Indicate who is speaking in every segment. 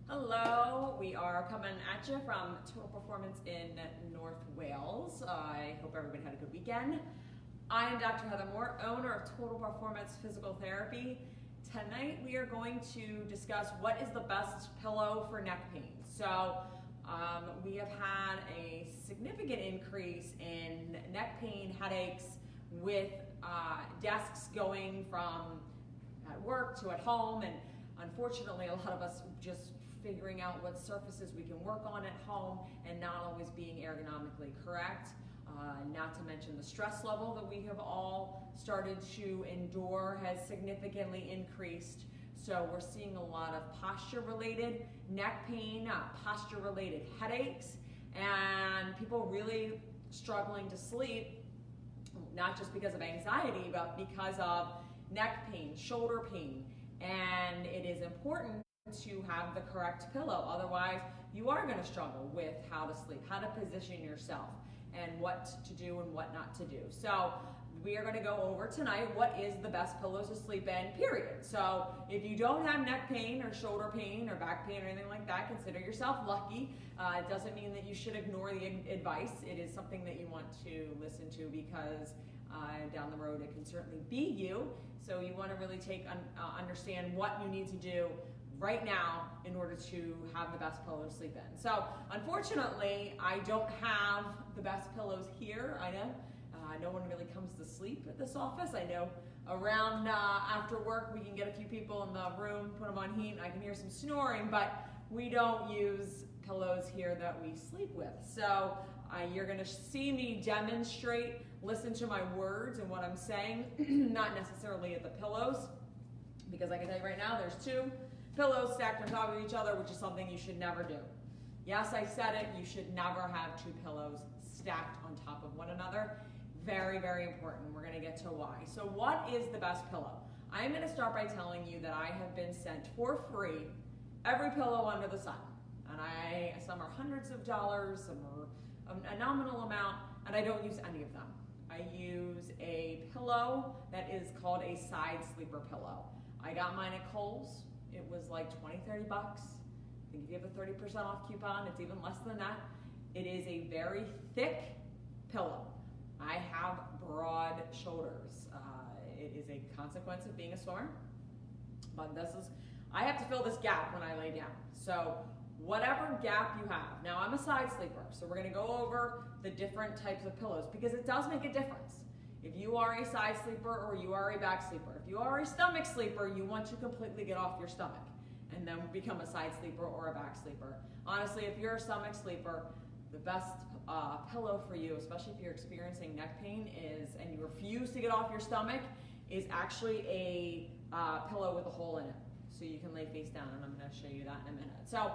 Speaker 1: Hello, we are coming at you from Total Performance in North Wales. I hope everybody had a good weekend. I am Dr. Heather Moore, owner of Total Performance Physical Therapy. Tonight we are going to discuss what is the best pillow for neck pain. So we have had a significant increase in neck pain, headaches with desks going from at work to at home, and unfortunately a lot of us just figuring out what surfaces we can work on at home and not always being ergonomically correct. Not to mention the stress level that we have all started to endure has significantly increased. So we're seeing a lot of posture-related neck pain, posture-related headaches, and people really struggling to sleep, not just because of anxiety, but because of neck pain, shoulder pain. And it is important to have the correct pillow. Otherwise, you are going to struggle with how to sleep, how to position yourself, and what to do and what not to do. So we are going to go over tonight what is the best pillows to sleep in, period. So if you don't have neck pain or shoulder pain or back pain or anything like that, consider yourself lucky. It doesn't mean that you should ignore the advice. It is something that you want to listen to because down the road it can certainly be you. So you want to really understand what you need to do right now in order to have the best pillow to sleep in. So unfortunately, I don't have the best pillows here. I know no one really comes to sleep at this office. I know around after work we can get a few people in the room, put them on heat, and I can hear some snoring, but we don't use pillows here that we sleep with. So you're going to see me demonstrate, listen to my words and what I'm saying, not necessarily at the pillows, because I can tell you right now there's two pillows stacked on top of each other, which is something you should never do. Yes, I said it, you should never have two pillows stacked on top of one another. Very, very important. We're going to get to why. So what is the best pillow? I'm going to start by telling you that I have been sent for free every pillow under the sun. And some are hundreds of dollars, some are a nominal amount, and I don't use any of them. I use a pillow that is called a side sleeper pillow. I got mine at Kohl's. It was like 20, 30 bucks. I think if you have a 30% off coupon, it's even less than that. It is a very thick pillow. I have broad shoulders. It is a consequence of being a swimmer, but I have to fill this gap when I lay down. So whatever gap you have. Now I'm a side sleeper, so we're gonna go over the different types of pillows because it does make a difference. If you are a side sleeper or you are a back sleeper. If you are a stomach sleeper, you want to completely get off your stomach and then become a side sleeper or a back sleeper. Honestly, if you're a stomach sleeper, the best pillow for you, especially if you're experiencing neck pain, and you refuse to get off your stomach, is actually a pillow with a hole in it. So you can lay face down, and I'm going to show you that in a minute. So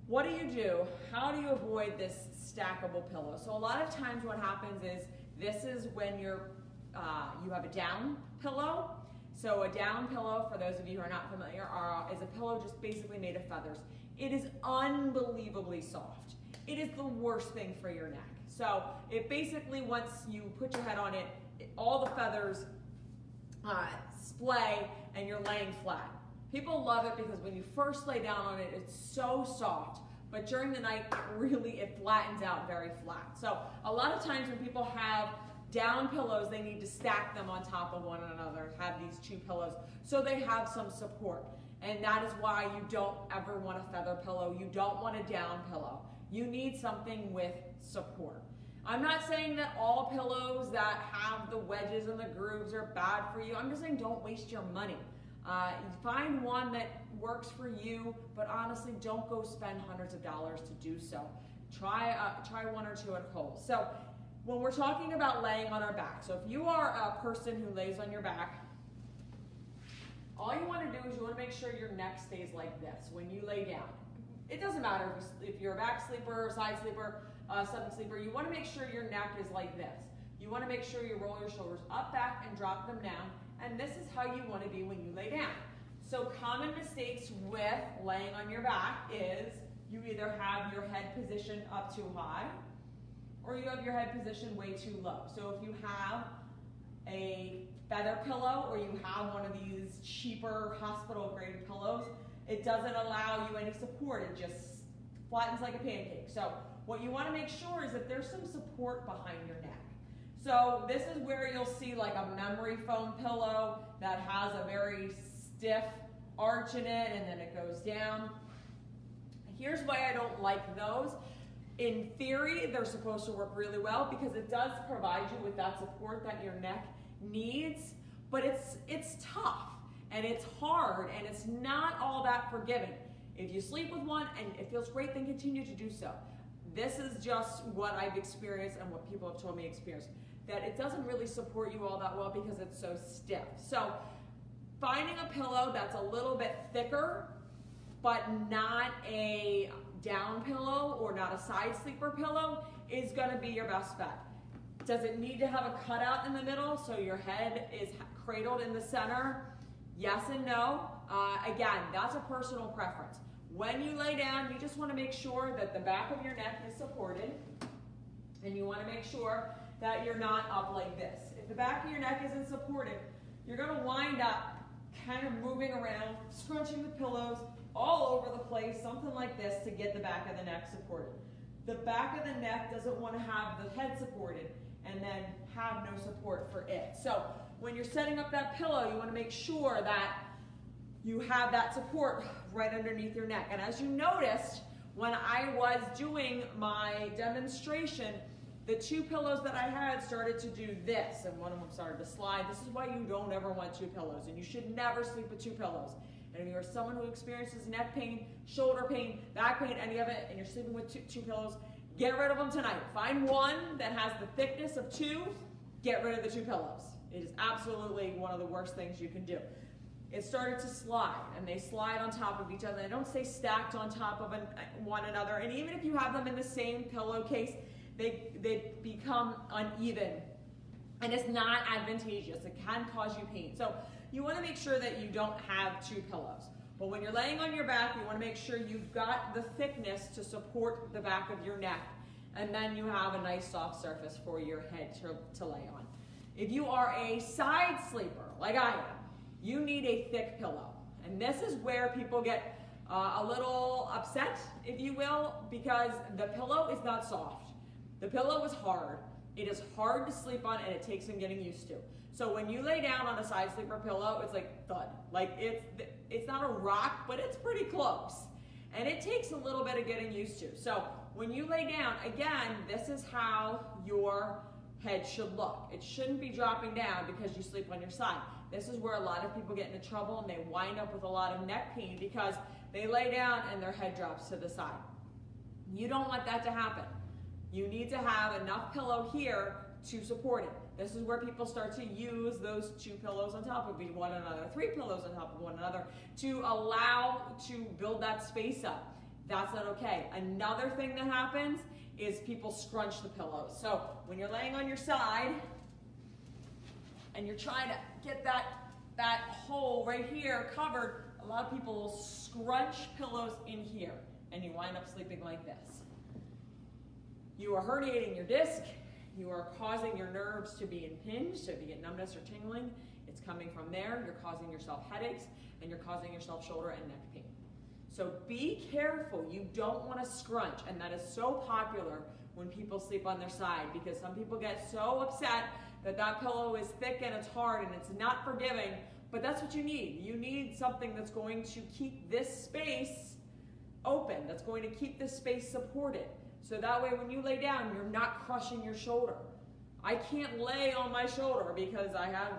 Speaker 1: what do you do? How do you avoid this stackable pillow? So a lot of times what happens is this is when you have a down pillow. So a down pillow, for those of you who are not familiar, is a pillow just basically made of feathers. It is unbelievably soft. It is the worst thing for your neck. So it basically, once you put your head on it, all the feathers splay and you're laying flat. People love it because when you first lay down on it, it's so soft, but during the night, it flattens out very flat. So a lot of times when people have down pillows, they need to stack them on top of one another, have these two pillows, so they have some support. And that is why you don't ever want a feather pillow. You don't want a down pillow. You need something with support. I'm not saying that all pillows that have the wedges and the grooves are bad for you. I'm just saying don't waste your money. Find one that works for you, but honestly, don't go spend hundreds of dollars to do so. Try one or two at Kohl's. So when we're talking about laying on our back, so if you are a person who lays on your back, all you want to do is you want to make sure your neck stays like this when you lay down. It doesn't matter if you're a back sleeper, side sleeper, stomach sleeper, you want to make sure your neck is like this. You want to make sure you roll your shoulders up, back, and drop them down, and this is how you want to be when you lay down. So common mistakes with laying on your back is you either have your head positioned up too high or you have your head positioned way too low. So if you have a feather pillow or you have one of these cheaper hospital grade pillows, it doesn't allow you any support. It just flattens like a pancake. So what you want to make sure is that there's some support behind your neck. So this is where you'll see like a memory foam pillow that has a very stiff arch in it, and then it goes down. Here's why I don't like those. In theory, they're supposed to work really well because it does provide you with that support that your neck needs, but it's tough and it's hard and it's not all that forgiving. If you sleep with one and it feels great, then continue to do so. This is just what I've experienced and what people have told me experience, that it doesn't really support you all that well because it's so stiff. So finding a pillow that's a little bit thicker, but not a down pillow or not a side sleeper pillow is going to be your best bet. Does it need to have a cutout in the middle so your head is cradled in the center? Yes and no. Again, that's a personal preference. When you lay down, you just want to make sure that the back of your neck is supported, and you want to make sure that you're not up like this. If the back of your neck isn't supported, you're going to wind up kind of moving around, scrunching the pillows all over the place, something like this, to get the back of the neck supported. The back of the neck doesn't want to have the head supported and then have no support for it. So when you're setting up that pillow, you want to make sure that you have that support right underneath your neck. And as you noticed, when I was doing my demonstration, the two pillows that I had started to do this, and one of them started to slide. This is why you don't ever want two pillows, and you should never sleep with two pillows. And if you're someone who experiences neck pain, shoulder pain, back pain, any of it, and you're sleeping with two pillows, get rid of them tonight. Find one that has the thickness of two, get rid of the two pillows. It is absolutely one of the worst things you can do. It started to slide, and they slide on top of each other. They don't stay stacked on top of one another, and even if you have them in the same pillowcase, they become uneven, and it's not advantageous. It can cause you pain. So you want to make sure that you don't have two pillows. But when you're laying on your back, you want to make sure you've got the thickness to support the back of your neck, and then you have a nice soft surface for your head to lay on. If you are a side sleeper, like I am, you need a thick pillow. And this is where people get a little upset, if you will, because the pillow is not soft. The pillow is hard. It is hard to sleep on, and it takes some getting used to. So when you lay down on a side sleeper pillow, it's like thud. Like it's not a rock, but it's pretty close. And it takes a little bit of getting used to. So when you lay down, again, this is how your head should look. It shouldn't be dropping down because you sleep on your side. This is where a lot of people get into trouble, and they wind up with a lot of neck pain because they lay down and their head drops to the side. You don't want that to happen. You need to have enough pillow here to support it. This is where people start to use those two pillows on top of one another, three pillows on top of one another, to allow to build that space up. That's not okay. Another thing that happens is people scrunch the pillows. So when you're laying on your side and you're trying to get that hole right here covered, a lot of people will scrunch pillows in here, and you wind up sleeping like this. You are herniating your disc. You are causing your nerves to be impinged. So if you get numbness or tingling, it's coming from there. You're causing yourself headaches, and you're causing yourself shoulder and neck pain. So be careful. You don't want to scrunch, and that is so popular when people sleep on their side, because some people get so upset that that pillow is thick and it's hard and it's not forgiving, but that's what you need. You need something that's going to keep this space open, that's going to keep this space supported. So that way when you lay down, you're not crushing your shoulder. I can't lay on my shoulder because I have,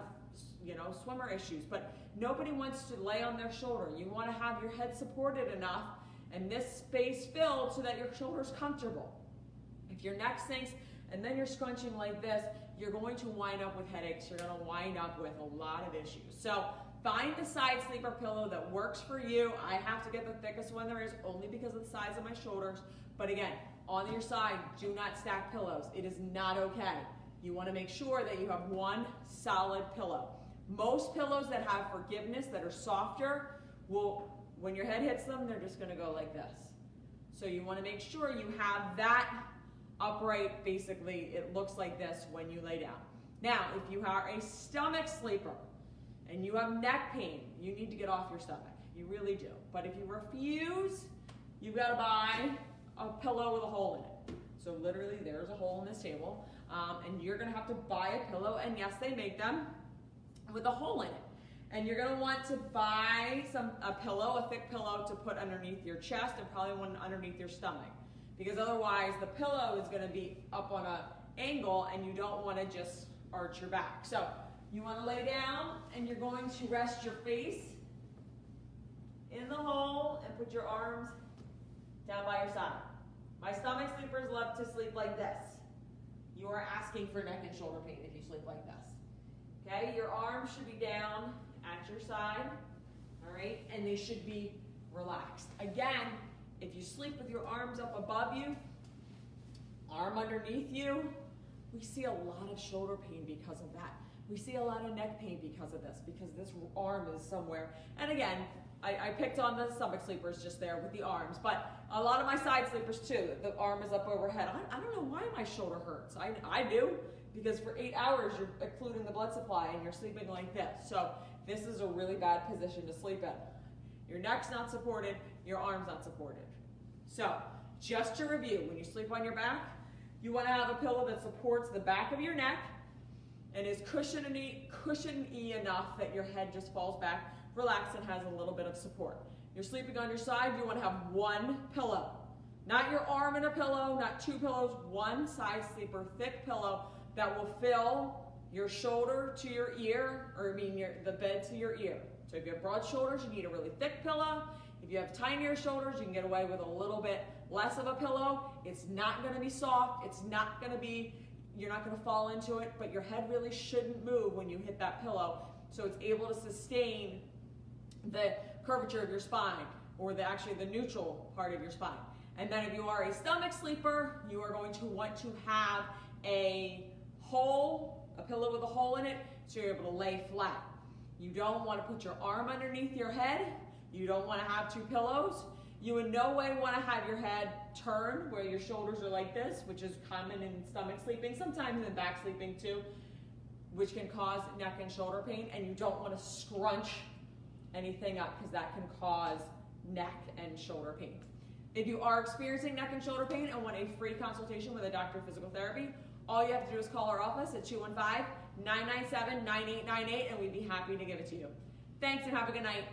Speaker 1: swimmer issues, but nobody wants to lay on their shoulder. You want to have your head supported enough and this space filled so that your shoulder's comfortable. If your neck sinks and then you're scrunching like this, you're going to wind up with headaches. You're going to wind up with a lot of issues. So find the side sleeper pillow that works for you. I have to get the thickest one there is only because of the size of my shoulders. But again, on your side, do not stack pillows. It is not okay. You want to make sure that you have one solid pillow. Most pillows that have forgiveness, that are softer, will, when your head hits them, they're just going to go like this. So you want to make sure you have that upright. Basically, it looks like this when you lay down. Now, if you are a stomach sleeper and you have neck pain, you need to get off your stomach. You really do. But if you refuse, you've got to buy a pillow with a hole in it. So literally there's a hole in this table, and you're going to have to buy a pillow, and yes, they make them with a hole in it. And you're going to want to buy a pillow, a thick pillow to put underneath your chest, and probably one underneath your stomach. Because otherwise the pillow is going to be up on an angle, and you don't want to just arch your back. So you want to lay down, and you're going to rest your face in the hole and put your arms down by your side. My stomach sleepers love to sleep like this. You are asking for neck and shoulder pain if you sleep like this. Okay, your arms should be down at your side, all right, and they should be relaxed. Again, if you sleep with your arms up above you, arm underneath you, we see a lot of shoulder pain because of that. We see a lot of neck pain because of this, because this arm is somewhere. And again, I picked on the stomach sleepers just there with the arms, but a lot of my side sleepers too, the arm is up overhead. I don't know why my shoulder hurts. I do, because for 8 hours you're occluding the blood supply and you're sleeping like this. So this is a really bad position to sleep in. Your neck's not supported, your arm's not supported. So just to review, when you sleep on your back, you want to have a pillow that supports the back of your neck and is cushiony enough that your head just falls back, relaxed, and has a little bit of support. You're sleeping on your side, you want to have one pillow. Not your arm in a pillow, not two pillows, one side sleeper, thick pillow that will fill your shoulder to your ear, or the bed to your ear. So if you have broad shoulders, you need a really thick pillow. If you have tinier shoulders, you can get away with a little bit less of a pillow. It's not going to be soft. It's not going to be, you're not going to fall into it, but your head really shouldn't move when you hit that pillow. So it's able to sustain the curvature of your spine, or actually the neutral part of your spine. And then if you are a stomach sleeper, you are going to want to have a pillow with a hole in it, so you're able to lay flat. You don't want to put your arm underneath your head. You don't want to have two pillows. You in no way want to have your head turned where your shoulders are like this, which is common in stomach sleeping, sometimes in back sleeping too, which can cause neck and shoulder pain. And you don't want to scrunch anything up, because that can cause neck and shoulder pain. If you are experiencing neck and shoulder pain and want a free consultation with a doctor of physical therapy, all you have to do is call our office at 215-997-9898, and we'd be happy to give it to you. Thanks, and have a good night.